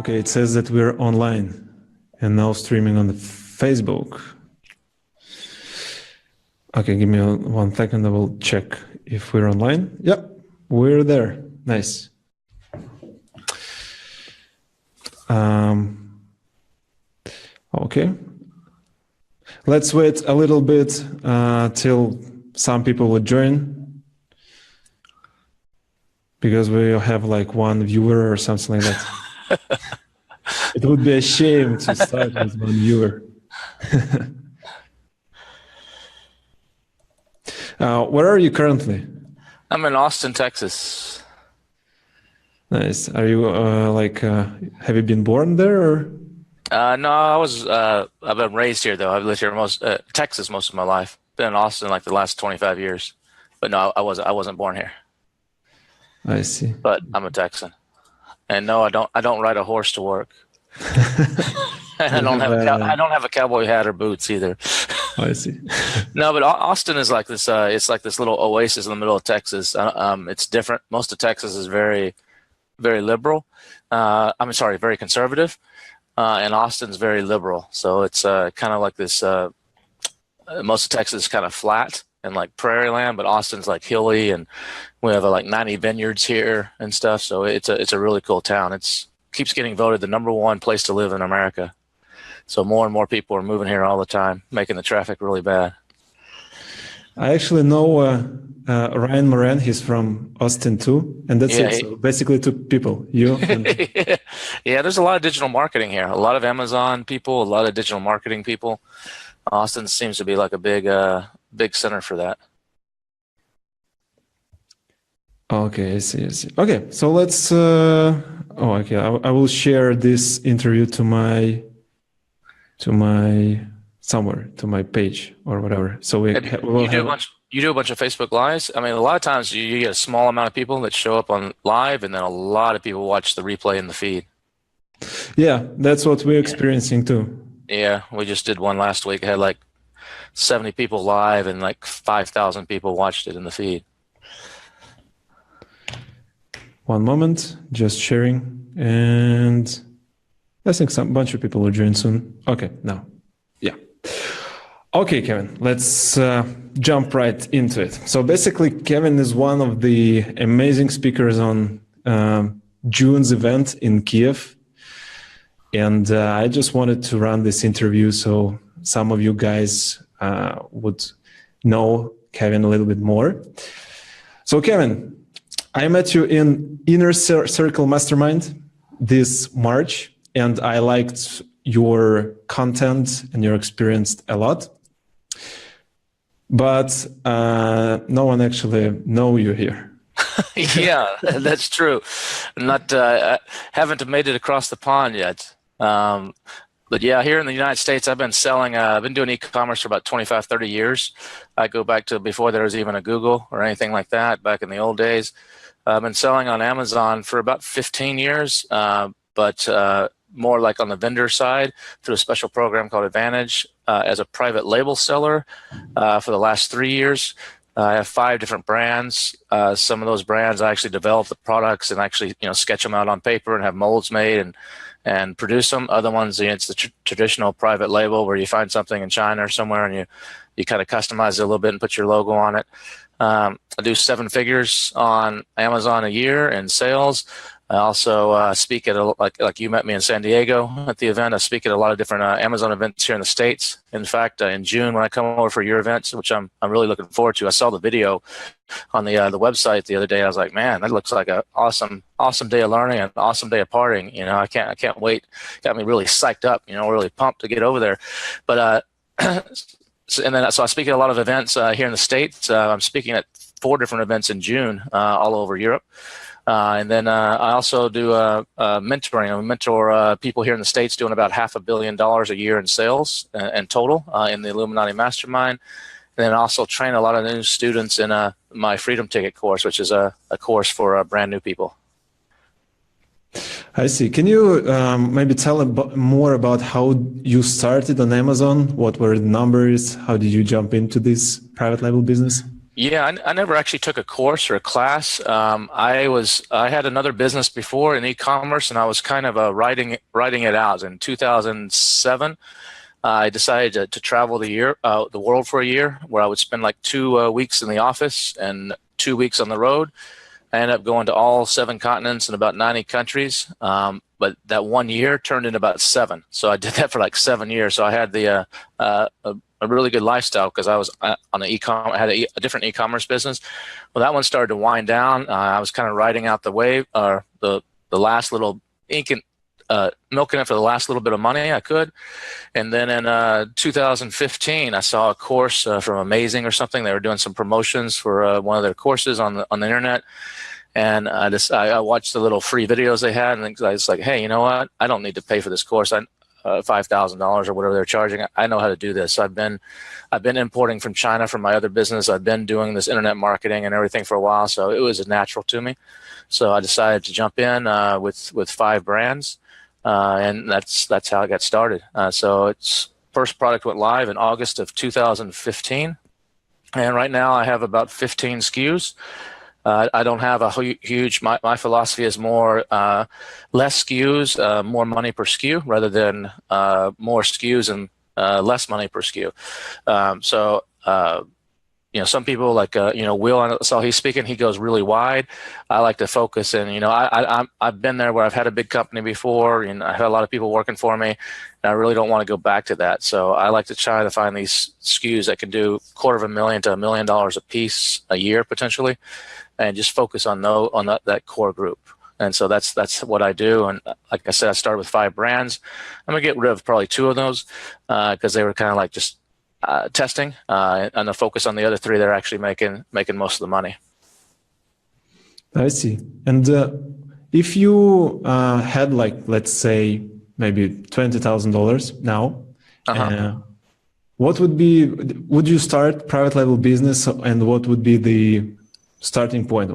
Okay, it says that we're online and now streaming on the Facebook. Okay, give me 1 second. I will check if we're online. Yep, we're there. Nice. Okay. Let's wait a little bit till some people will join, because we have like 1 viewer or something like that. It would be a shame to start with 1 viewer. Where are you currently? I'm in Austin, Texas. Nice. Are you have you been born there, or? No, I've been raised here though. I've lived here Texas most of my life. Been in Austin like the last 25 years. But no, I wasn't born here. I see. But I'm a Texan. And no, I don't ride a horse to work. I don't have a cowboy hat or boots either. I see. No, but Austin is like this. It's like this little oasis in the middle of Texas. It's different. Most of Texas is very, very liberal. I'm sorry, very conservative. And Austin's very liberal. So it's kind of like this. Most of Texas is kind of flat and like prairie land, but Austin's like hilly, and we have like 90 vineyards here and stuff. So it's a really cool town. Keeps getting voted the #1 place to live in America. So more and more people are moving here all the time, making the traffic really bad. I actually know Ryan Moran. He's from Austin too, and that's it. So basically 2 people, you and... Yeah, there's a lot of digital marketing here. A lot of Amazon people, a lot of digital marketing people. Austin seems to be like a big center for that. Okay, I see. Okay, so let's. Okay, I will share this interview to my page or whatever. So you do a bunch of Facebook Lives. I mean, a lot of times you get a small amount of people that show up on live, and then a lot of people watch the replay in the feed. Yeah, that's what we're experiencing too. Yeah, we just did one last week. It had like 70 people live, and like 5,000 people watched it in the feed. 1 moment, just sharing, and I think bunch of people will join soon. Okay, now, yeah. Okay, Kevin, let's jump right into it. So basically, Kevin is one of the amazing speakers on June's event in Kiev. And I just wanted to run this interview so some of you guys would know Kevin a little bit more. So Kevin, I met you in Inner Circle Mastermind this March, and I liked your content and your experience a lot. But no one actually know you here. Yeah, that's true. Haven't made it across the pond yet. But yeah, here in the United States, I've been selling, I've been doing e-commerce for about 25, 30 years. I go back to before there was even a Google or anything like that, back in the old days. I've been selling on Amazon for about 15 years, but more like on the vendor side through a special program called Advantage as a private label seller for the last 3 years. I have 5 different brands. Some of those brands, I actually develop the products and actually, sketch them out on paper and have molds made and produce them. Other ones, it's the traditional private label where you find something in China or somewhere and you kind of customize it a little bit and put your logo on it. I do 7 figures on Amazon a year in sales. I also speak at like you met me in San Diego at the event. I speak at a lot of different Amazon events here in the States. In fact, in June when I come over for your events, which I'm really looking forward to. I saw the video on the website the other day. I was like, man, that looks like an awesome day of learning, an awesome day of partying. I can't wait. Got me really psyched up. Really pumped to get over there. But so I speak at a lot of events here in the States. I'm speaking at 4 different events in June all over Europe. And then I also do mentoring. I mentor people here in the States doing about $500 million a year in sales in total in the Illuminati Mastermind. And then I also train a lot of new students in my Freedom Ticket course, which is a course for brand new people. I see. Can you maybe tell more about how you started on Amazon? What were the numbers? How did you jump into this private label business? Yeah, I never actually took a course or a class. I had another business before in e-commerce, and I was kind of writing it out. In 2007, I decided to travel the world for a year, where I would spend like 2 weeks in the office and 2 weeks on the road. I ended up going to all 7 continents and about 90 countries. But that 1 year turned into about 7. So I did that for like 7 years. So I had a really good lifestyle because I was on I had a different e-commerce business. Well, that one started to wind down. I was kind of riding out the wave, or the last little ink and milking it for the last little bit of money I could. And then in 2015, I saw a course from Amazing or something. They were doing some promotions for one of their courses on the internet. And I watched the little free videos they had, and I was like, hey, you know what? I don't need to pay for this course. $5,000 or whatever they're charging. I know how to do this. I've been importing from China from my other business. I've been doing this internet marketing and everything for a while, so it was natural to me. So I decided to jump in with 5 brands, and that's how I got started. So its first product went live in August of 2015, and right now I have about 15 SKUs. I don't have a huge, my philosophy is more less SKUs, more money per SKU, rather than more SKUs and less money per SKU. Some people like, Will, I saw he's speaking, he goes really wide. I like to focus, and, I've been there where I've had a big company before, and I had a lot of people working for me, and I really don't want to go back to that. So I like to try to find these SKUs that can do $250,000 to $1 million a piece a year potentially, and just focus on that core group. And so that's what I do. And like I said, I started with 5 brands. I'm gonna get rid of probably 2 of those because they were kind of like just testing, and the focus on the other 3 that are actually making most of the money. I see. And if you had, like, let's say maybe $20,000 now, what would you start private label business, and what would be the starting point?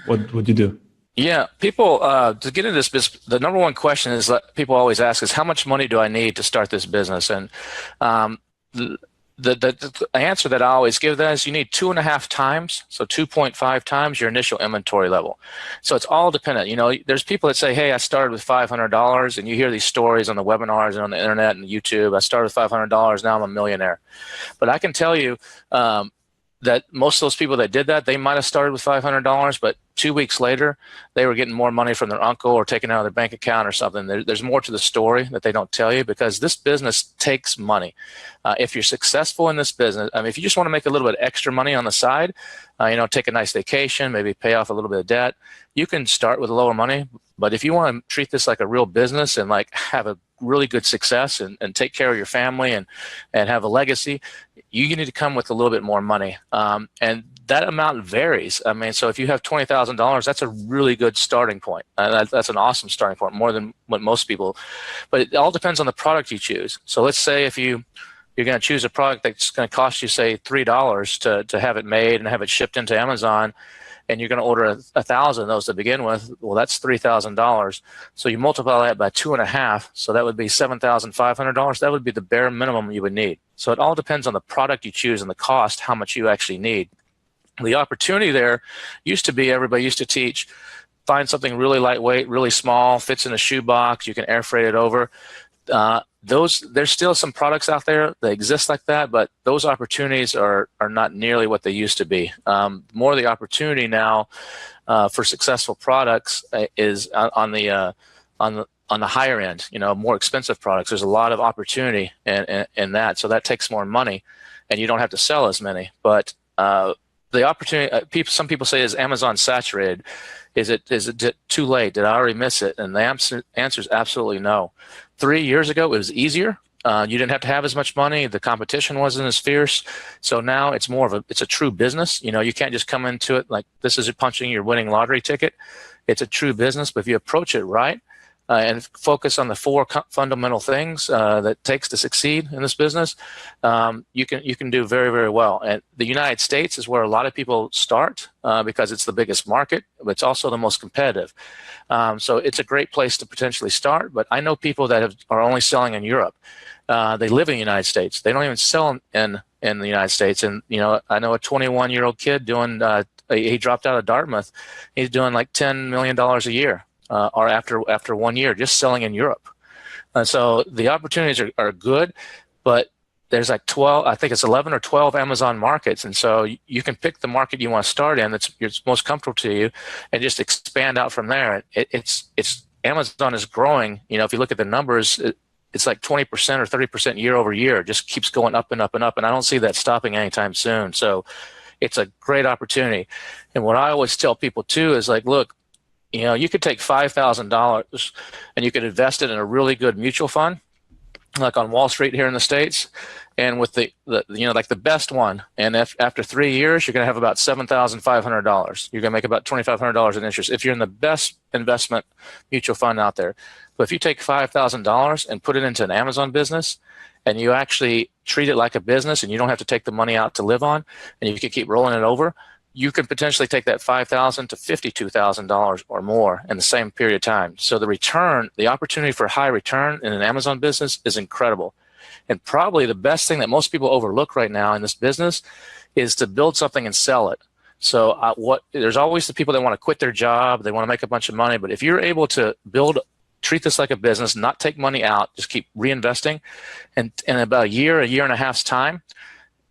What would you do? Yeah, people, to get into this business, the number one question is that people always ask is, how much money do I need to start this business? And the answer that I always give that is you need 2.5 times, so 2.5 times your initial inventory level. So it's all dependent. There's people that say, hey, I started with $500, and you hear these stories on the webinars and on the internet and YouTube. I started with $500, now I'm a millionaire. But I can tell you that most of those people that did that, they might have started with $500, but 2 weeks later, they were getting more money from their uncle or taking out of their bank account or something. There's more to the story that they don't tell you, because this business takes money. If you're successful in this business, if you just want to make a little bit extra money on the side, take a nice vacation, maybe pay off a little bit of debt, you can start with lower money. But if you want to treat this like a real business and like have a really good success and take care of your family and have a legacy, you need to come with a little bit more money. And that amount varies. So if you have $20,000, that's a really good starting point. That's an awesome starting point, more than what most people. But it all depends on the product you choose. So let's say if you're going to choose a product that's going to cost you, say, $3 to have it made and have it shipped into Amazon, and you're going to order 1,000 of those to begin with, well, that's $3,000. So you multiply that by 2.5, so that would be $7,500. That would be the bare minimum you would need. So it all depends on the product you choose and the cost, how much you actually need. The opportunity there used to be, everybody used to teach, find something really lightweight, really small, fits in a shoebox, you can air freight it over. There's still some products out there that exist like that, but those opportunities are not nearly what they used to be. More of the opportunity now for successful products is on the higher end, more expensive products. There's a lot of opportunity in that, so that takes more money, and you don't have to sell as many. But the opportunity, some people say, is Amazon saturated? Is it too late? Did I already miss it? And the answer is absolutely no. 3 years ago, it was easier. You didn't have to have as much money. The competition wasn't as fierce. So now it's it's a true business. You can't just come into it like this is punching your winning lottery ticket. It's a true business, but if you approach it right, and focus on the 4 fundamental things that takes to succeed in this business, you can do very, very well. And the United States is where a lot of people start because it's the biggest market, but it's also the most competitive. So it's a great place to potentially start. But I know people that are only selling in Europe. They live in the United States. They don't even sell in in the United States. And, I know a 21-year-old kid doing, he dropped out of Dartmouth. He's doing like $10 million a year, or after 1 year, just selling in Europe. So the opportunities are good, but there's like 12, I think it's 11 or 12 Amazon markets. And so you can pick the market you want to start in that's most comfortable to you and just expand out from there. It's Amazon is growing. If you look at the numbers, it's like 20% or 30% year over year. It just keeps going up and up and up. And I don't see that stopping anytime soon. So it's a great opportunity. And what I always tell people too is like, look, you could take $5,000 and you could invest it in a really good mutual fund, like on Wall Street here in the States, and with the like the best one. And after 3 years, you're going to have about $7,500. You're going to make about $2,500 in interest if you're in the best investment mutual fund out there. But if you take $5,000 and put it into an Amazon business, and you actually treat it like a business, and you don't have to take the money out to live on, and you can keep rolling it over, you can potentially take that $5,000 to $52,000 or more in the same period of time. So the return, the opportunity for high return in an Amazon business is incredible. And probably the best thing that most people overlook right now in this business is to build something and sell it. So there's always the people that want to quit their job, they want to make a bunch of money, but if you're able to treat this like a business, not take money out, just keep reinvesting, and in about a year and a half's time,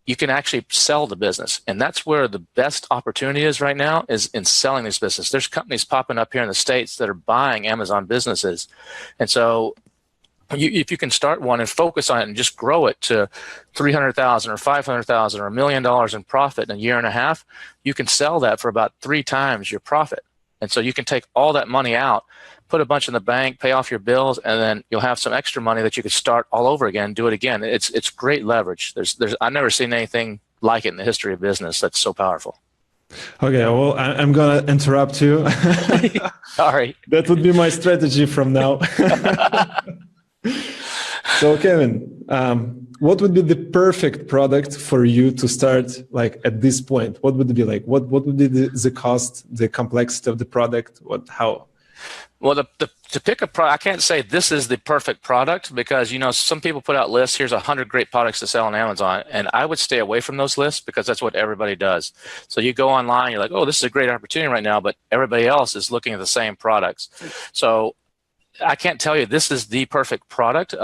you can actually sell the business. And that's where the best opportunity is right now, is in selling this business. There's companies popping up here in the States that are buying Amazon businesses. And so if you can start one and focus on it and just grow it to $300,000 or $500,000 or $1 million in profit in a year and a half, you can sell that for about 3 times your profit. And so you can take all that money out, put a bunch in the bank, pay off your bills, and then you'll have some extra money that you could start all over again, do it again. It's great leverage. I've never seen anything like it in the history of business that's so powerful. Okay, well, I'm gonna interrupt you. Sorry. That would be my strategy from now. So Kevin, what would be the perfect product for you to start like at this point? What would it be like? What would be the cost, the complexity of the product? How? Well, to pick a product, I can't say this is the perfect product, because some people put out lists. Here's 100 great products to sell on Amazon, and I would stay away from those lists because that's what everybody does. So you go online, you're like, oh, this is a great opportunity right now, but everybody else is looking at the same products. So I can't tell you this is the perfect product.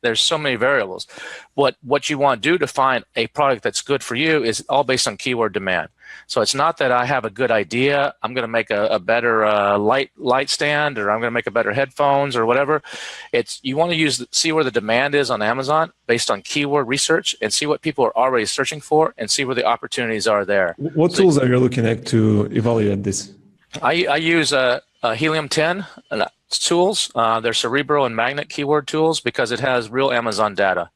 There's so many variables. What you want to do to find a product that's good for you is all based on keyword demand. So it's not that I have a good idea, I'm going to make a better light stand, or I'm going to make a better headphones or whatever. It's you want to see where the demand is on Amazon based on keyword research, and see what people are already searching for, and see where the opportunities are there. What tools are you looking at to evaluate this? I use Helium 10 tools. They're Cerebro and Magnet keyword tools because it has real Amazon data.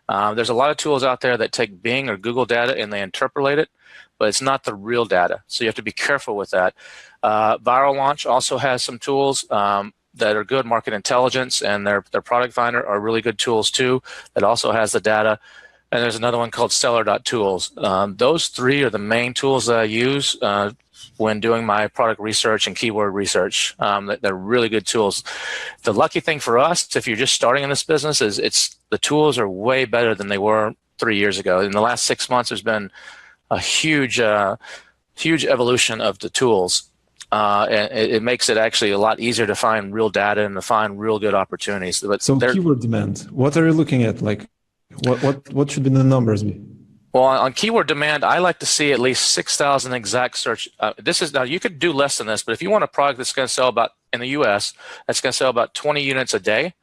There's a lot of tools out there that take Bing or Google data and they interpolate it, but it's not the real data. So you have to be careful with that. Viral Launch also has some tools that are good. Market Intelligence and their Product Finder are really good tools too, that also has the data. And there's another one called Seller.tools. Those 3 are the main tools that I use when doing my product research and keyword research. They're really good tools. The lucky thing for us, if you're just starting in this business, is the tools are way better than they were 3 years ago. In the last 6 months, there's been a huge evolution of the tools. And it makes it actually a lot easier to find real data and to find real good opportunities. But so keyword demand, what are you looking at? Like, what should be the numbers be? Well, on keyword demand, I like to see at least 6,000 exact search. Now you could do less than this, but if you want a product that's going to sell about, in the U.S., that's going to sell about 20 units a day,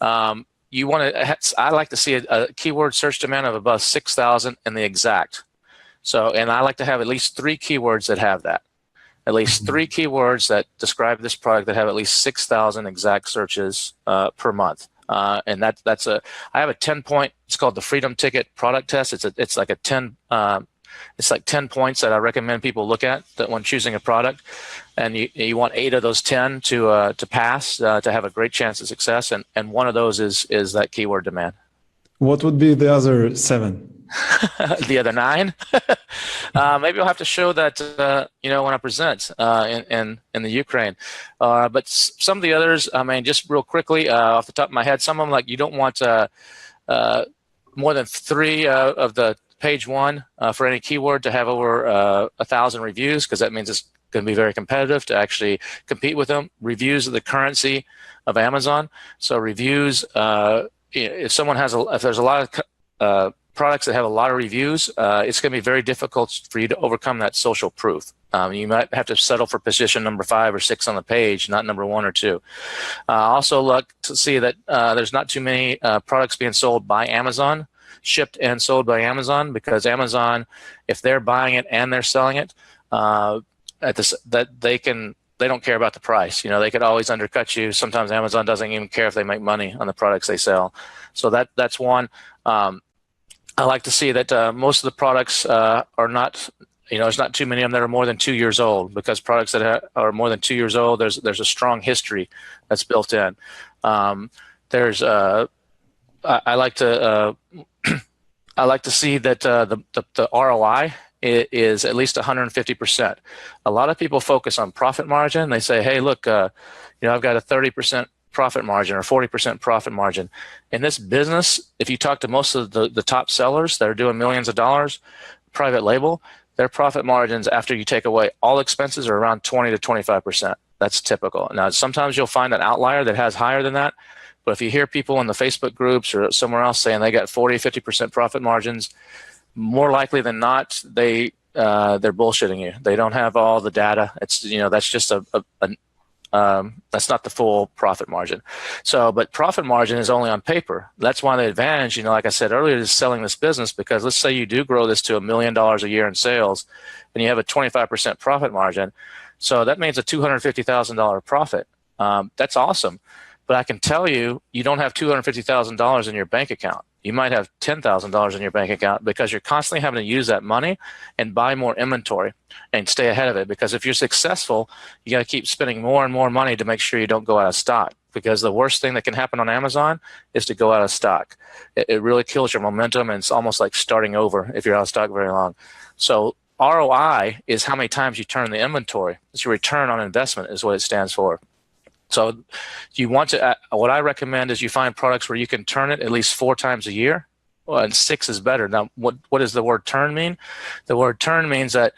I like to see a keyword search demand of above 6,000 in the exact. So, and I like to have at least 3 keywords that have that. At least 3 keywords that describe this product that have at least 6,000 exact searches per month. And I have a 10-point, it's called the Freedom Ticket product test. It's like 10 points that I recommend people look at when choosing a product. And you want 8 of those 10 to pass, to have a great chance of success. And one of those is that keyword demand. What would be the other 7? The other 9? Maybe I'll have to show that, when I present in the Ukraine. But some of the others, I mean, just real quickly, off the top of my head, some of them, like you don't want more than 3 of the page 1 for any keyword to have over 1,000 reviews, because that means it's going to be very competitive to actually compete with them. Reviews are the currency of Amazon. So reviews, if there's a lot of products that have a lot of reviews, it's going to be very difficult for you to overcome that social proof. You might have to settle for position number 5 or 6 on the page, not number 1 or 2. Also look to see that there's not too many products being sold by Amazon, shipped and sold by Amazon, because Amazon, if they're buying it and they're selling it, they don't care about the price. They could always undercut you. Sometimes Amazon doesn't even care if they make money on the products they sell. So that's one. I like to see that most of the products are not, there's not too many of them that are more than 2 years old, because products that are more than 2 years old, there's a strong history that's built in. I like to I like to see that the ROI is at least 150%. A lot of people focus on profit margin. They say, hey, look, I've got a 30% profit margin or 40% profit margin. In this business, if you talk to most of the top sellers that are doing millions of dollars, private label, their profit margins after you take away all expenses are around 20 to 25%. That's typical. Now, sometimes you'll find an outlier that has higher than that. But if you hear people in the Facebook groups or somewhere else saying they got 40, 50% profit margins, more likely than not, they're bullshitting you. They don't have all the data. It's that's just that's not the full profit margin. So, but profit margin is only on paper. That's why the advantage, like I said earlier, is selling this business, because let's say you do grow this to $1 million a year in sales, and you have a 25% profit margin. So that means a $250,000 profit. That's awesome. But I can tell you, you don't have $250,000 in your bank account. You might have $10,000 in your bank account, because you're constantly having to use that money and buy more inventory and stay ahead of it. Because if you're successful, you got to keep spending more and more money to make sure you don't go out of stock. Because the worst thing that can happen on Amazon is to go out of stock. It really kills your momentum, and it's almost like starting over if you're out of stock very long. So ROI is how many times you turn the inventory. It's your return on investment is what it stands for. So you want to, what I recommend is you find products where you can turn it at least 4 times a year. Well, and 6 is better. Now, what does the word turn mean? The word turn means that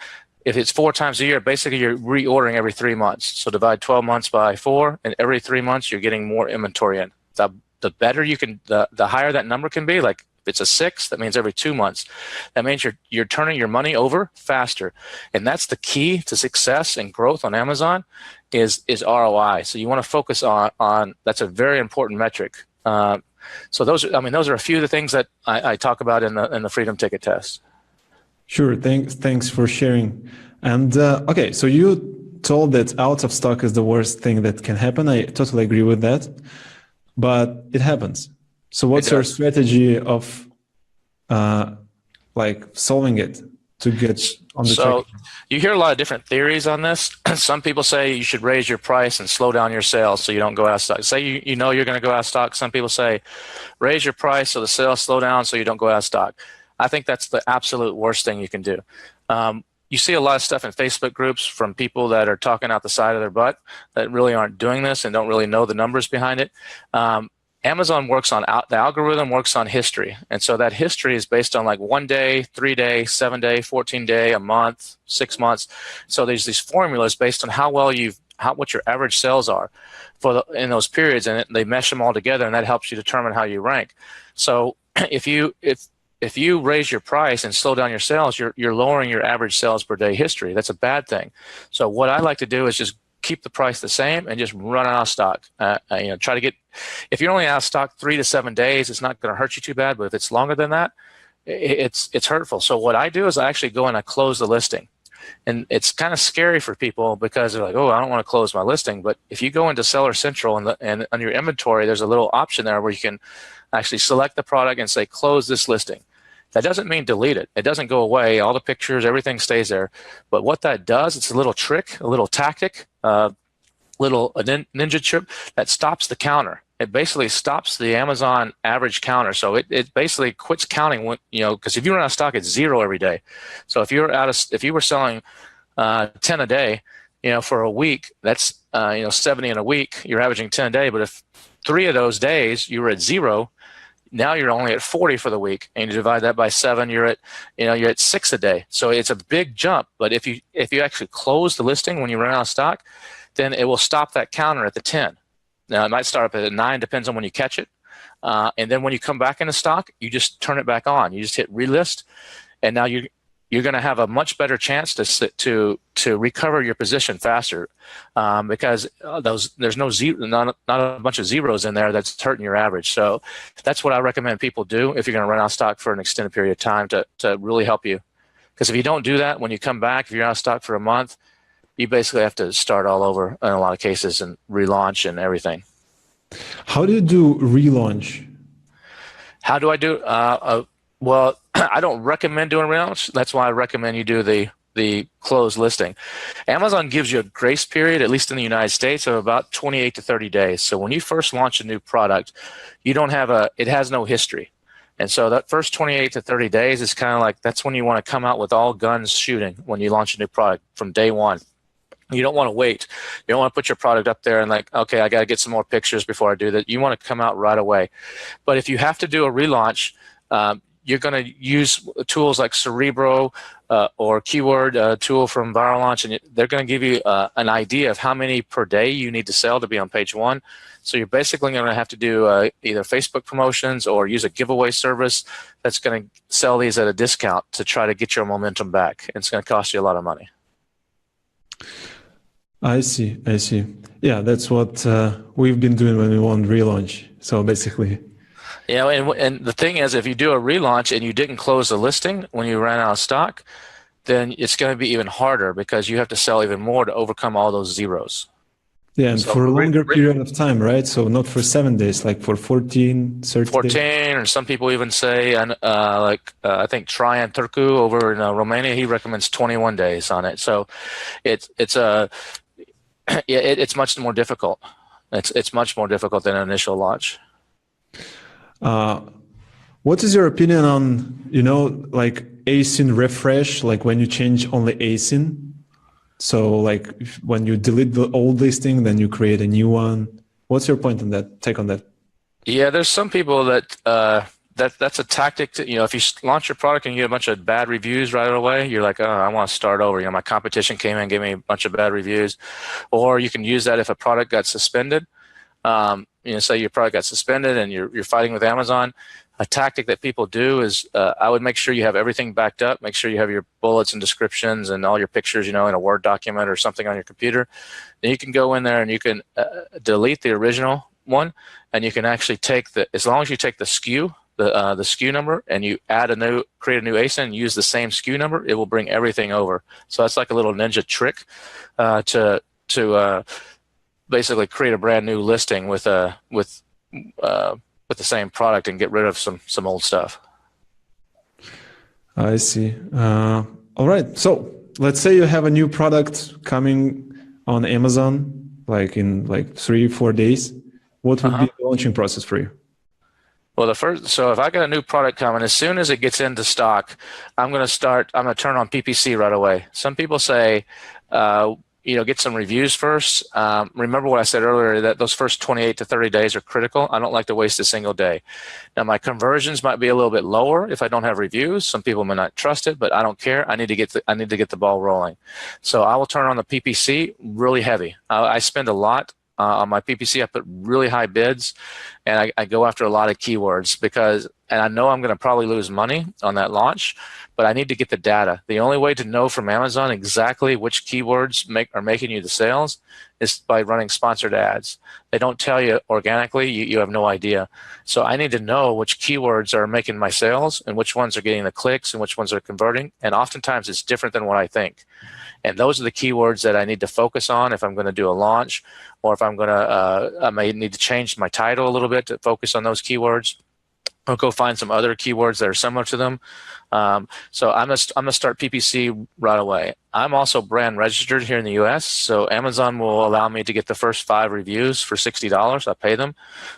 if it's 4 times a year, basically you're reordering every 3 months. So divide 12 months by 4, and every 3 months you're getting more inventory in. The better you can, the higher that number can be. Like if it's a 6, that means every 2 months. That means you're turning your money over faster, and that's the key to success and growth on Amazon. Is ROI. So you want to focus on that's a very important metric. So those are a few of the things that I talk about in the Freedom Ticket test. Sure. Thanks for sharing. And okay, so you told that out of stock is the worst thing that can happen. I totally agree with that, but it happens. So what's your strategy of solving it to get on the track? You hear a lot of different theories on this. Some people say you should raise your price and slow down your sales so you don't go out of stock. Say you're going to go out of stock. Some people say raise your price so the sales slow down so you don't go out of stock. I think that's the absolute worst thing you can do. You see a lot of stuff in Facebook groups from people that are talking out the side of their butt that really aren't doing this and don't really know the numbers behind it. Amazon works on the algorithm works on history, and so that history is based on like 1 day, 3 day, 7 day, 14 day, a month, 6 months. So there's these formulas based on how well what your average sales are in those periods, and they mesh them all together, and that helps you determine how you rank. So if you raise your price and slow down your sales, you're lowering your average sales per day history. That's a bad thing. So what I like to do is just keep the price the same and just run out of stock. Try to get, if you're only out of stock 3 to 7 days, it's not going to hurt you too bad. But if it's longer than that, it's hurtful. So what I do is I actually go and I close the listing. And it's kind of scary for people because they're like, oh, I don't want to close my listing. But if you go into Seller Central and on your inventory, there's a little option there where you can actually select the product and say, close this listing. That doesn't mean delete it. It doesn't go away. All the pictures, everything stays there. But what that does, it's a little trick, a little tactic, a ninja trick that stops the counter. It basically stops the Amazon average counter. So it basically quits counting when, because if you run out of stock, it's 0 every day. So if you were selling 10 a day, for a week, that's 70 in a week. You're averaging 10 a day. But if 3 of those days you were at 0, Now you're only at 40 for the week, and you divide that by 7, you're at 6 a day. So it's a big jump. But if you actually close the listing when you run out of stock, then it will stop that counter at the 10. Now it might start up at 9, depends on when you catch it. And then when you come back into stock, you just turn it back on. You just hit relist, and now you're going to have a much better chance to recover your position faster, because there's not a bunch of zeros in there that's hurting your average. So that's what I recommend people do if you're going to run out of stock for an extended period of time to really help you. Because if you don't do that, when you come back, if you're out of stock for a month, you basically have to start all over in a lot of cases and relaunch and everything. How do you do relaunch? How do I do? Well, I don't recommend doing relaunch. That's why I recommend you do the closed listing. Amazon gives you a grace period, at least in the United States, of about 28 to 30 days. So when you first launch a new product, it has no history. And so that first 28 to 30 days is kind of like, that's when you want to come out with all guns shooting when you launch a new product from day one. You don't want to wait. You don't want to put your product up there and like, okay, I got to get some more pictures before I do that. You want to come out right away. But if you have to do a relaunch, you're going to use tools like Cerebro or Keyword tool from Viral Launch, and they're going to give you an idea of how many per day you need to sell to be on page 1. So you're basically going to have to do either Facebook promotions or use a giveaway service that's going to sell these at a discount to try to get your momentum back. It's going to cost you a lot of money. I see. Yeah, that's what we've been doing when we want relaunch. So basically. And the thing is, if you do a relaunch and you didn't close the listing when you ran out of stock, then it's going to be even harder because you have to sell even more to overcome all those zeros. Yeah, and so for a longer period of time, right? So not for 7 days, like for 14, 30 14, days. or some people even say, I think Traian Turcu over in Romania, he recommends 21 days on it. So it's much more difficult. It's much more difficult than an initial launch. What is your opinion on, like async refresh, like when you change only async? So like when you delete the old listing, then you create a new one. What's your point on that? Take on that? Yeah, there's some people that that's a tactic to, if you launch your product and you get a bunch of bad reviews right away, you're like, oh, I want to start over. My competition came in and gave me a bunch of bad reviews. Or you can use that if a product got suspended. Say your product got suspended and you're fighting with Amazon. A tactic that people do is I would make sure you have everything backed up. Make sure you have your bullets and descriptions and all your pictures, in a Word document or something on your computer. Then you can go in there and you can delete the original one, and you can actually as long as you take the SKU, the SKU number, and you create a new ASIN and use the same SKU number, it will bring everything over. So that's like a little ninja trick to basically create a brand new listing with the same product and get rid of some old stuff. I see. All right. So let's say you have a new product coming on Amazon, like in 3-4 days. What would be the launching process for you? Well, so if I got a new product coming, as soon as it gets into stock, I'm going to turn on PPC right away. Some people say, get some reviews first. Remember what I said earlier, that those first 28 to 30 days are critical. I don't like to waste a single day. Now, my conversions might be a little bit lower if I don't have reviews. Some people may not trust it, but I don't care. I need to get the ball rolling. So I will turn on the PPC really heavy. I spend a lot on my PPC. I put really high bids, and I go after a lot of keywords and I know I'm going to probably lose money on that launch, but I need to get the data. The only way to know from Amazon exactly which keywords are making you the sales is by running sponsored ads. They don't tell you organically. You have no idea. So I need to know which keywords are making my sales and which ones are getting the clicks and which ones are converting. And oftentimes it's different than what I think. And those are the keywords that I need to focus on if I'm going to do a launch, or if I'm going to, I may need to change my title a little bit to focus on those keywords. I'll go find some other keywords that are similar to them. So I'm gonna start PPC right away. I'm also brand registered here in the U.S., so Amazon will allow me to get the first 5 reviews for $60. I pay them,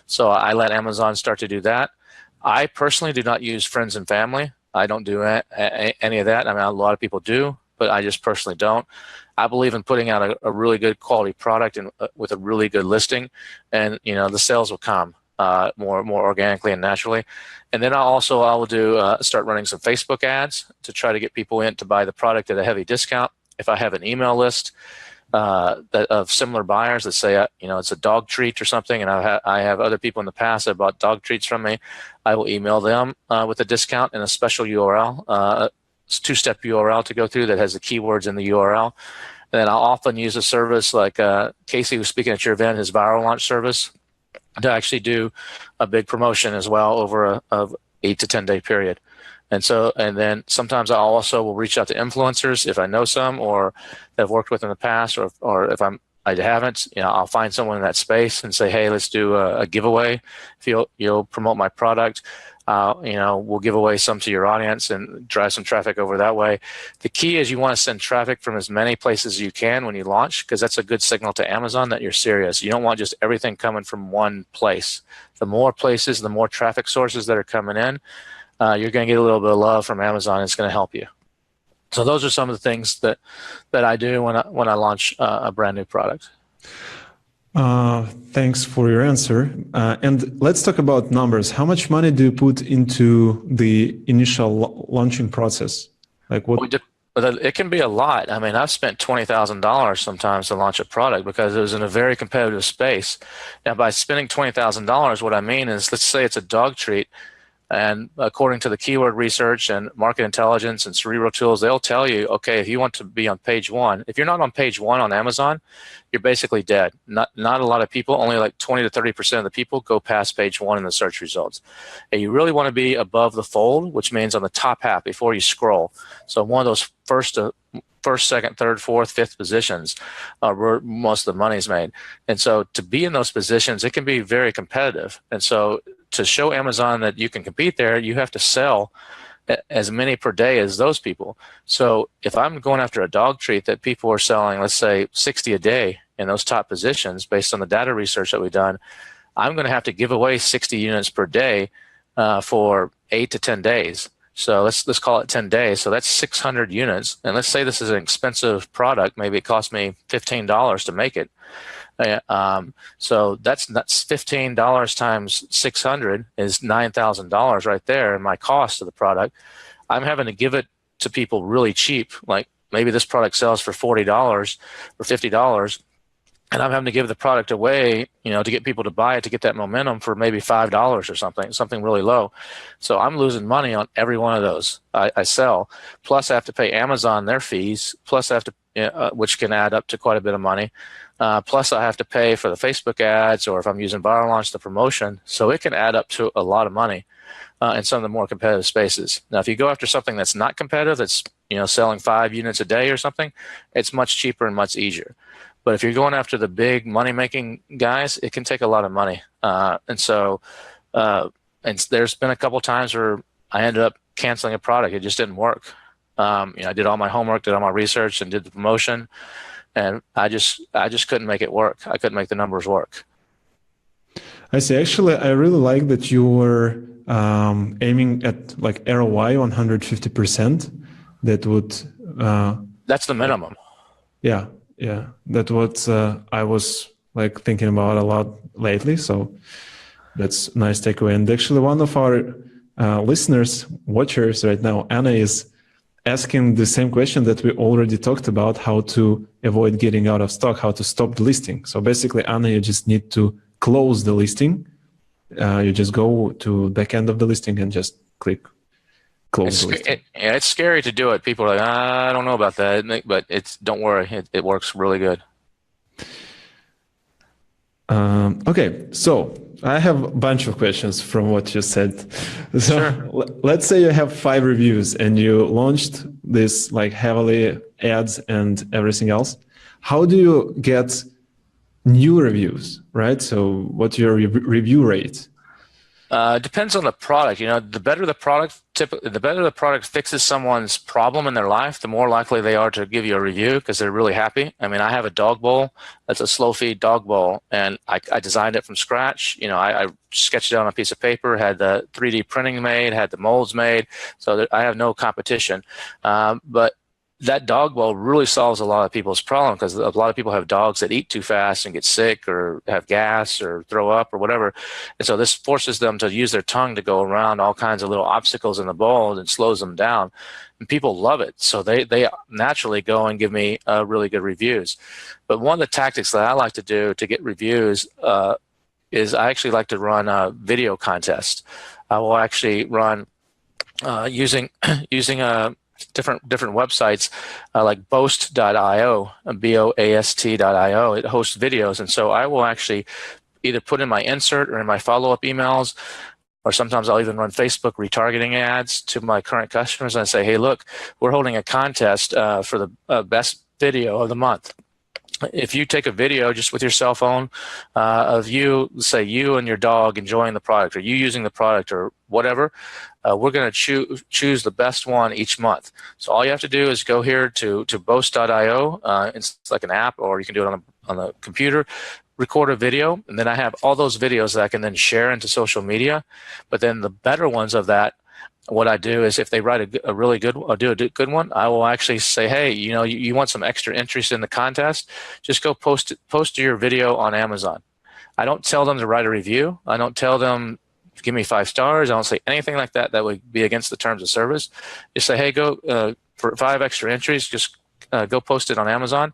so I let Amazon start to do that. I personally do not use friends and family. I don't do any of that. I mean, a lot of people do, but I just personally don't. I believe in putting out a really good quality product and with a really good listing, and the sales will come. more organically and naturally. And then I will do start running some Facebook ads to try to get people in to buy the product at a heavy discount. If I have an email list of similar buyers that say, it's a dog treat or something, and I have other people in the past that bought dog treats from me, I will email them with a discount and a special URL, two-step URL to go through that has the keywords in the URL. And then I'll often use a service like Casey, who's speaking at your event, his viral launch service, to actually do a big promotion as well over a 8 to 10 day period. And then sometimes I also will reach out to influencers if I know some or have worked with in the past, or if I haven't, I'll find someone in that space and say, hey, let's do a giveaway. If you'll promote my product, we'll give away some to your audience and drive some traffic over that way. The key is you want to send traffic from as many places as you can when you launch, because that's a good signal to Amazon that you're serious. You don't want just everything coming from one place. The more places, the more traffic sources that are coming in, you're going to get a little bit of love from Amazon. It's going to help you. So those are some of the things that I do when I launch a brand new product. Thanks for your answer. And let's talk about numbers. How much money do you put into the initial launching process? Like what? It can be a lot. I mean, I've spent $20,000 sometimes to launch a product because it was in a very competitive space. Now, by spending $20,000, what I mean is, let's say it's a dog treat. And according to the keyword research and market intelligence and Cerebral tools, they'll tell you, okay, if you want to be on page 1, if you're not on page 1 on Amazon, you're basically dead. Not a lot of people, only like 20 to 30% of the people go past page 1 in the search results. And you really want to be above the fold, which means on the top half before you scroll. So one of those first, second, third, fourth, fifth positions where most of the money is made. And so to be in those positions, it can be very competitive. And so to show Amazon that you can compete there, you have to sell as many per day as those people. So if I'm going after a dog treat that people are selling, let's say 60 a day in those top positions based on the data research that we've done, I'm going to have to give away 60 units per day for 8 to 10 days. So let's call it 10 days. So that's 600 units. And let's say this is an expensive product. Maybe it cost me $15 to make it. So that's $15 times 600 is $9,000 right there. And my cost of the product, I'm having to give it to people really cheap. Like maybe this product sells for $40 or $50. And I'm having to give the product away, to get people to buy it, to get that momentum for maybe $5 or something really low. So I'm losing money on every one of those I sell. Plus I have to pay Amazon their fees. Plus I have to, which can add up to quite a bit of money. Plus I have to pay for the Facebook ads, or if I'm using Viral Launch, the promotion. So it can add up to a lot of money in some of the more competitive spaces. Now, if you go after something that's not competitive, that's selling 5 units a day or something, it's much cheaper and much easier. But if you're going after the big money-making guys, it can take a lot of money. And there's been a couple times where I ended up canceling a product. It just didn't work. I did all my homework, did all my research, and did the promotion, and I just couldn't make it work. I couldn't make the numbers work. I see. Actually, I really like that you were aiming at like ROI 150%. That would. That's the minimum. Yeah. Yeah, that's what I was like thinking about a lot lately. So that's a nice takeaway. And actually, one of our listeners, watchers right now, Anna, is asking the same question that we already talked about: how to avoid getting out of stock, how to stop the listing. So basically, Anna, you just need to close the listing. You just go to back end of the listing and just click. It's scary to do it. People are like, I don't know about that, but don't worry, it works really good. Okay, so I have a bunch of questions from what you said. So sure. Let's say you have 5 reviews and you launched this like heavily ads and everything else. How do you get new reviews, right? So what's your review rate? Depends on the product. The better the product fixes someone's problem in their life, the more likely they are to give you a review because they're really happy. I mean, I have a dog bowl that's a slow feed dog bowl, and I designed it from scratch. I sketched it on a piece of paper, had the 3D printing made, had the molds made, so that I have no competition. But that dog bowl really solves a lot of people's problem, because a lot of people have dogs that eat too fast and get sick or have gas or throw up or whatever. And so this forces them to use their tongue to go around all kinds of little obstacles in the bowl, and slows them down. And people love it. So they naturally go and give me really good reviews. But one of the tactics that I like to do to get reviews is I actually like to run a video contest. I will actually run using different websites like boast.io, BOAST.io. It hosts videos, and so I will actually either put in my insert or in my follow-up emails, or sometimes I'll even run Facebook retargeting ads to my current customers, and I say, hey, look, we're holding a contest for the best video of the month. If you take a video just with your cell phone of you, say you and your dog enjoying the product, or you using the product, or whatever, we're going to choose the best one each month. So all you have to do is go here to boast.io. It's like an app, or you can do it on the computer. Record a video, and then I have all those videos that I can then share into social media. But then the better ones of that, what I do is, if they write a really good or do a good one, I will actually say, hey, you want some extra interest in the contest? Just go post your video on Amazon. I don't tell them to write a review. I don't tell them give me 5 stars. I don't say anything like that. That would be against the terms of service. Just say, hey, go for 5 extra entries. Just go post it on Amazon,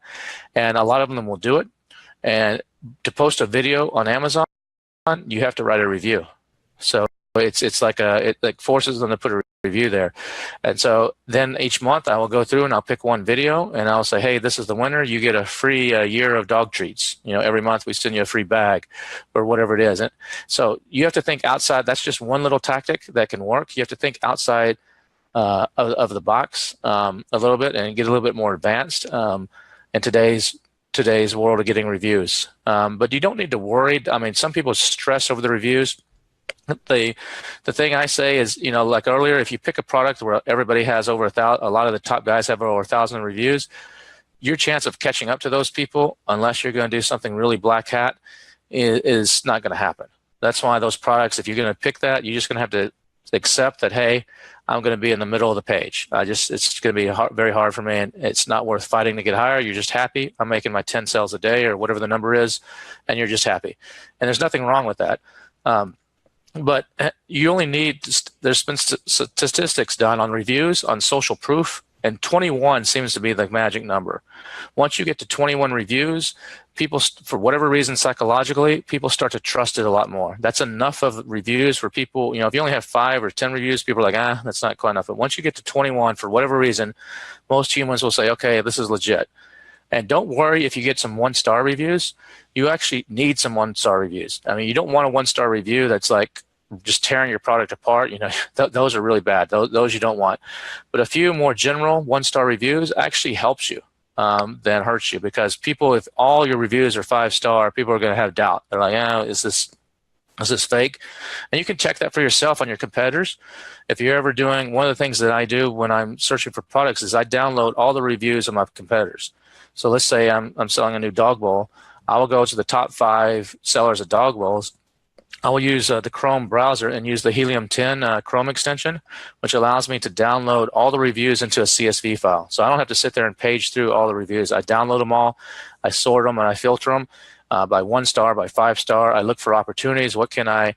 and a lot of them will do it. And to post a video on Amazon, you have to write a review. So it's like it forces them to put a review there. And so then each month I will go through and I'll pick one video, and I'll say, hey, this is the winner. You get a free year of dog treats. Every month we send you a free bag or whatever it is. And so you have to think outside. That's just one little tactic that can work. You have to think outside of the box a little bit, and get a little bit more advanced in today's world of getting reviews. But you don't need to worry. I mean, some people stress over the reviews. The thing I say is, like earlier, if you pick a product where everybody has over 1,000, a lot of the top guys have over 1,000 reviews, your chance of catching up to those people, unless you're going to do something really black hat, is not going to happen. That's why those products, if you're going to pick that, you're just going to have to accept that, hey, I'm going to be in the middle of the page. It's going to be very hard for me, and it's not worth fighting to get higher. You're just happy. I'm making my 10 sales a day or whatever the number is, and you're just happy. And there's nothing wrong with that. But you only need, there's been statistics done on reviews, on social proof, and 21 seems to be the magic number. Once you get to 21 reviews, people, for whatever reason, psychologically, people start to trust it a lot more. That's enough of reviews for people. If you only have 5 or 10 reviews, people are like, that's not quite enough. But once you get to 21, for whatever reason, most humans will say, okay, this is legit. And don't worry if you get some 1-star reviews. You actually need some 1-star reviews. I mean, you don't want a 1-star review that's like just tearing your product apart. Those are really bad. Those you don't want. But a few more general 1-star reviews actually helps you than hurts you, because people, if all your reviews are 5-star, people are going to have doubt. They're like, is this fake? And you can check that for yourself on your competitors. If you're ever doing, one of the things that I do when I'm searching for products is I download all the reviews of my competitors. So let's say I'm selling a new dog bowl. I will go to the top 5 sellers of dog bowls. I will use the Chrome browser and use the Helium 10 Chrome extension, which allows me to download all the reviews into a CSV file. So I don't have to sit there and page through all the reviews. I download them all, I sort them, and I filter them by 1-star, by 5-star. I look for opportunities. What can I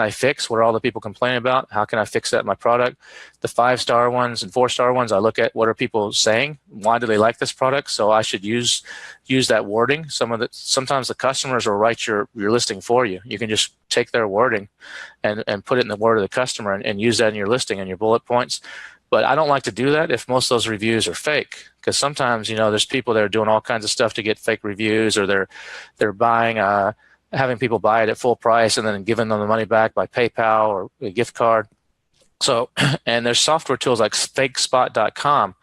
fix? What are all the people complaining about? How can I fix that in my product? The 5-star ones and 4-star ones, I look at what are people saying? Why do they like this product? So I should use that wording. Sometimes the customers will write your listing for you. You can just take their wording and put it in the word of the customer and use that in your listing and your bullet points. But I don't like to do that if most of those reviews are fake, because sometimes there's people that are doing all kinds of stuff to get fake reviews, or they're buying having people buy it at full price and then giving them the money back by PayPal or a gift card. So, and there's software tools like fakespot.com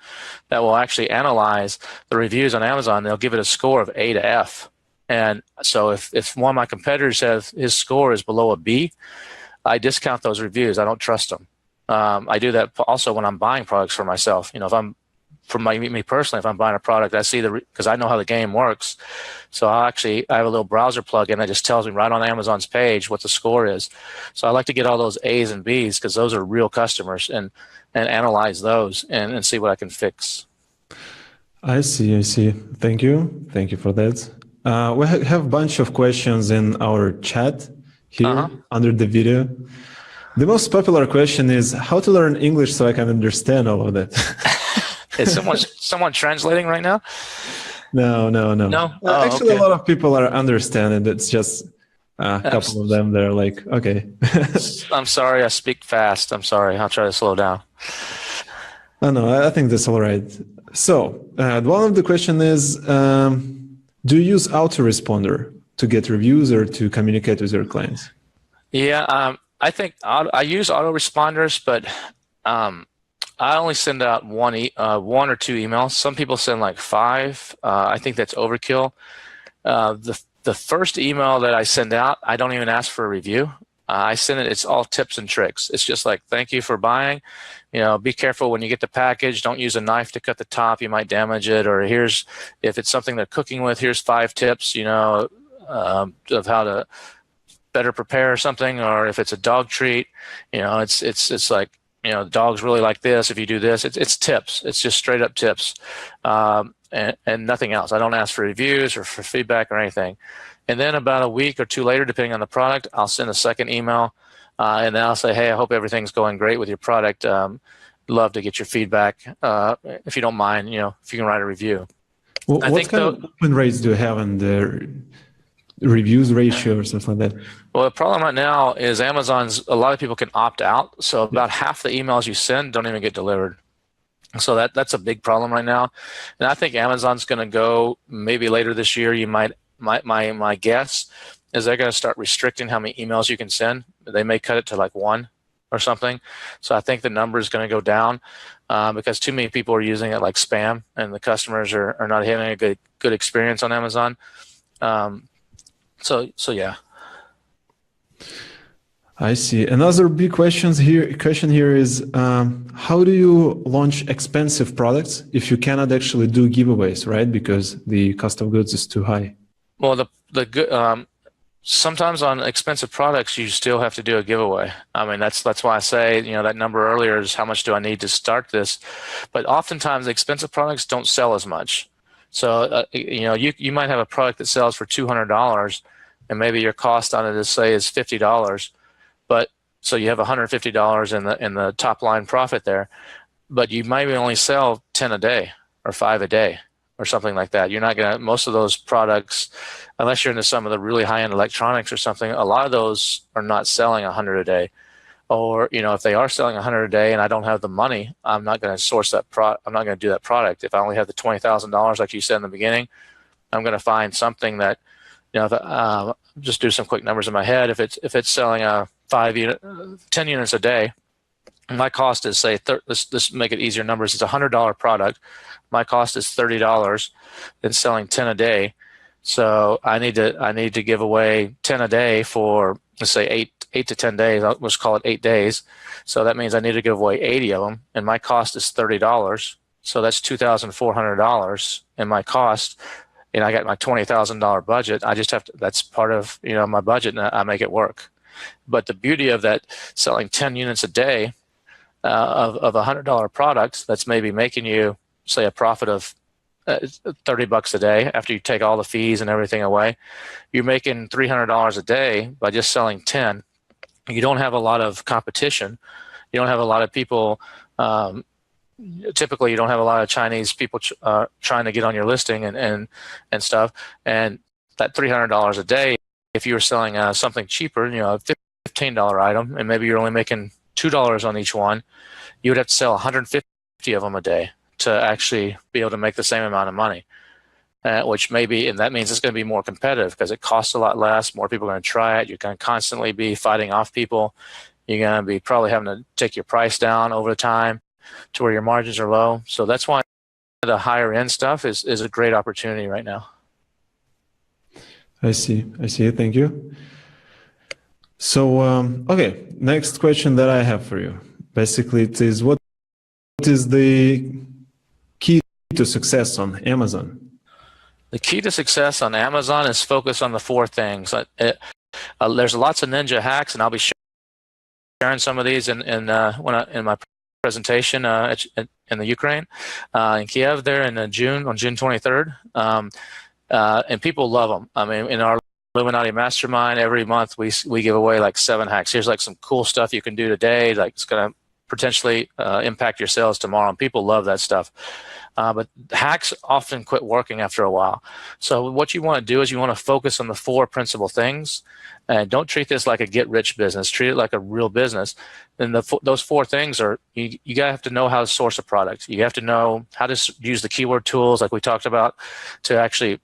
that will actually analyze the reviews on Amazon. They'll give it a score of A to F. And so if one of my competitors his score is below a B, I discount those reviews. I don't trust them. I do that also when I'm buying products for myself. If I'm, for me personally, if I'm buying a product, I see because I know how the game works. So I have a little browser plugin that just tells me right on Amazon's page what the score is. So I like to get all those A's and B's, because those are real customers, and analyze those and see what I can fix. I see, I see. Thank you. Thank you for that. We have a bunch of questions in our chat here under the video. The most popular question is how to learn English so I can understand all of that. Is someone translating right now? No. No? Actually, Okay. a lot of people are understanding. It's just a couple of them. They're like, okay. I'm sorry, I speak fast. I'm sorry. I'll try to slow down. No, I think that's all right. So one of the question is, do you use autoresponder to get reviews or to communicate with your clients? Yeah, I think I use autoresponders, but I only send out one or two emails. Some people send like 5. I think that's overkill. The first email that I send out, I don't even ask for a review. I send it, it's all tips and tricks. It's just like, thank you for buying. You know, be careful when you get the package. Don't use a knife to cut the top. You might damage it. Or here's, if it's something they're cooking with, here's 5 tips, you know, of how to better prepare something. Or if it's a dog treat, you know, it's like, you know, dogs really like this. If you do this, it's tips. It's just straight up tips, and nothing else. I don't ask for reviews or for feedback or anything. And then about a week or 2 later, depending on the product, I'll send a second email, and then I'll say, hey, I hope everything's going great with your product. Love to get your feedback. If you don't mind, you know, if you can write a review. Well, what kind of open rates do you have in the reviews ratio or something like that? Well, the problem right now is Amazon's, a lot of people can opt out. So about half the emails you send don't even get delivered. So that's a big problem right now. And I think Amazon's going to go maybe later this year. You might, my guess is they're going to start restricting how many emails you can send. They may cut it to like 1 or something. So I think the number is going to go down because too many people are using it like spam, and the customers are not having a good experience on Amazon. So yeah. I see. Another big question here is how do you launch expensive products if you cannot actually do giveaways, right? Because the cost of goods is too high. Well, sometimes on expensive products you still have to do a giveaway. I mean, that's why I say, you know, that number earlier is how much do I need to start this. But oftentimes expensive products don't sell as much. So you know, you might have a product that sells for $200, and maybe your cost on it is $50. But so you have $150 in the top line profit there, but you might only sell 10 a day or 5 a day or something like that. You're not going to, most of those products, unless you're into some of the really high-end electronics or something, a lot of those are not selling 100 a day. Or, you know, if they are selling 100 a day and I don't have the money, I'm not going to source that I'm not going to do that product. If I only have the $20,000, like you said in the beginning, I'm going to find something that, you know, just do some quick numbers in my head. If it's selling 10 units a day, my cost is, say, let's make it easier numbers. It's a $100 product. My cost is $30. Then selling 10 a day, so I need to give away 10 a day for, let's say, 8 to 10 days. Let's call it 8 days. So that means I need to give away 80 of them, and my cost is $30. So that's $2,400 in my cost. And I got my $20,000 budget. I just have to, that's part of, you know, my budget, and I make it work. But the beauty of that, selling 10 units a day of a $100 product, that's maybe making you, say, a profit of $30 a day after you take all the fees and everything away. You're making $300 a day by just selling 10. You don't have a lot of competition. You don't have a lot of people. Typically, you don't have a lot of Chinese people trying to get on your listing and stuff. And that $300 a day, if you were selling something cheaper, you know, a $15 item, and maybe you're only making $2 on each one, you would have to sell 150 of them a day to actually be able to make the same amount of money. Which maybe, and that means it's going to be more competitive because it costs a lot less. More people are going to try it. You're going to constantly be fighting off people. You're going to be probably having to take your price down over time to where your margins are low. So that's why the higher end stuff is a great opportunity right now. I see. Thank you. So, okay, next question that I have for you. Basically, it is what is the key to success on Amazon? The key to success on Amazon is focus on the 4 things. There's lots of ninja hacks, and I'll be sharing some of these in my presentation in the Ukraine, in Kiev there in on June 23rd. And people love them. I mean, in our Illuminati Mastermind, every month we give away like 7 hacks. Here's like some cool stuff you can do today, like it's going to potentially impact your sales tomorrow. And people love that stuff. But hacks often quit working after a while. So what you want to do is you want to focus on the 4 principal things, and don't treat this like a get-rich business. Treat it like a real business. And those 4 things are, you gotta have to know how to source a product. You have to know how to use the keyword tools like we talked about to actually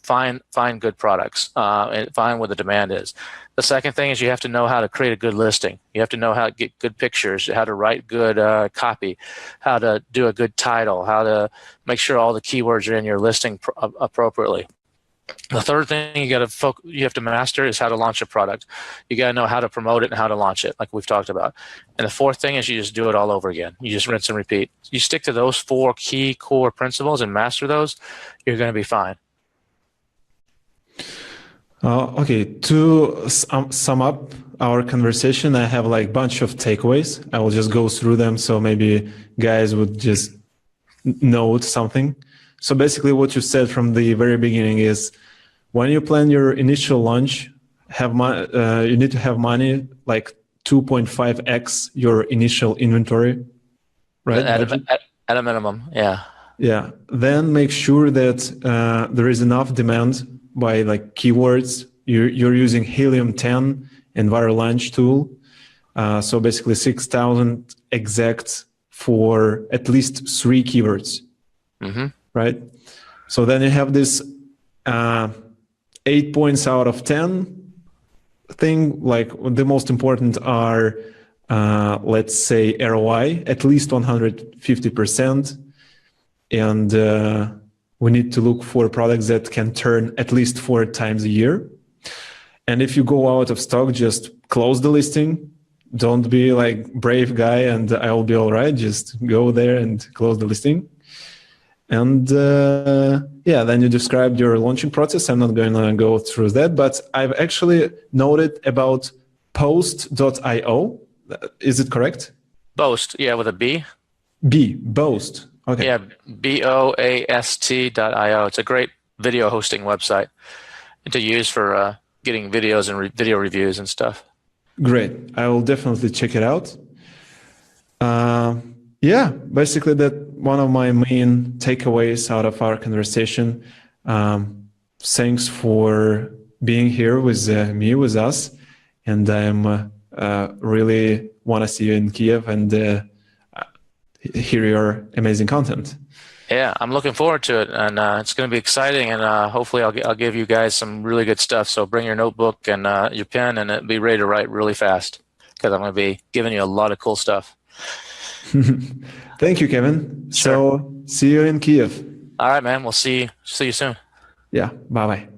find good products and find where the demand is. The second thing is you have to know how to create a good listing. You have to know how to get good pictures, how to write good copy, how to do a good title, how to make sure all the keywords are in your listing appropriately. The third thing you have to master is how to launch a product. You got to know how to promote it and how to launch it, like we've talked about. And the fourth thing is you just do it all over again. You just rinse and repeat. You stick to those 4 key core principles and master those, you're going to be fine. Okay, to sum up our conversation, I have like a bunch of takeaways. I will just go through them so maybe guys would just note something. So basically what you said from the very beginning is when you plan your initial launch, you need to have money like 2.5x your initial inventory, right? At a minimum, yeah. Yeah, then make sure that there is enough demand by like keywords. You're using Helium 10 and Viral Launch tool. So basically 6,000 exact for at least 3 keywords, right? So then you have this 8 points out of 10 thing. Like the most important are, let's say ROI, at least 150%. And we need to look for products that can turn at least 4 times a year. And if you go out of stock, just close the listing. Don't be like brave guy and I will be all right. Just go there and close the listing. And yeah, then you described your launching process. I'm not going to go through that, but I've actually noted about post.io. Is it correct? Boast, yeah, with a B. Boast. Okay. Yeah, BOAST.io. It's a great video hosting website to use for getting videos and video reviews and stuff. Great. I will definitely check it out. Yeah, basically that one of my main takeaways out of our conversation. Thanks for being here with me, with us. And I'm really want to see you in Kiev and hear your amazing content. Yeah, I'm looking forward to it, and it's going to be exciting, and hopefully I'll give you guys some really good stuff. So bring your notebook and your pen and be ready to write really fast because I'm going to be giving you a lot of cool stuff. Thank you, Kevin. Sure. So see you in Kiev. All right, man. We'll see you soon. Yeah, bye-bye.